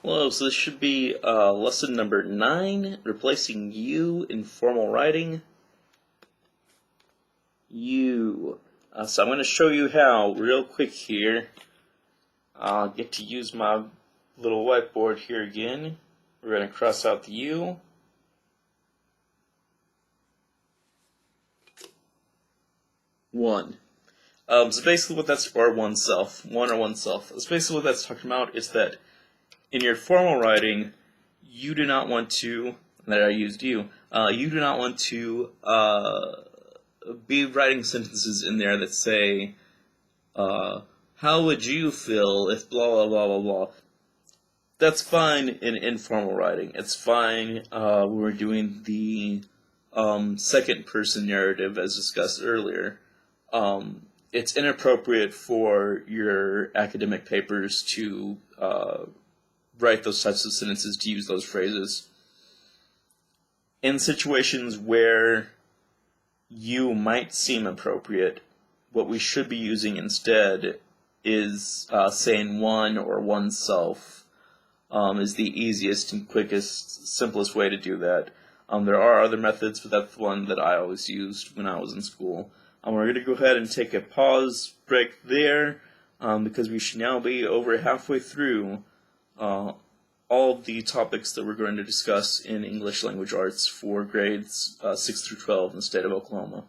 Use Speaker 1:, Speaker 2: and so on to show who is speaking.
Speaker 1: Hello, so this should be lesson number 9, replacing you in formal writing. You. So I'm going to show you how real quick here. I'll get to use my little whiteboard here again. We're going to cross out the you. One. So basically what that's, or oneself, one or oneself. So basically what that's talking about is that in your formal writing, you do not want to, that I used you do not want to be writing sentences in there that say, how would you feel if blah, blah, blah, blah, blah. That's fine in informal writing. It's fine when we're doing the second person narrative as discussed earlier. It's inappropriate for your academic papers to write those types of sentences, to use those phrases. In situations where you might seem appropriate, what we should be using instead is saying one or oneself is the easiest and quickest, simplest way to do that. There are other methods, but that's the one that I always used when I was in school. We're going to go ahead and take a pause break there because we should now be over halfway through all of the topics that we're going to discuss in English Language Arts for grades 6 through 12 in the state of Oklahoma.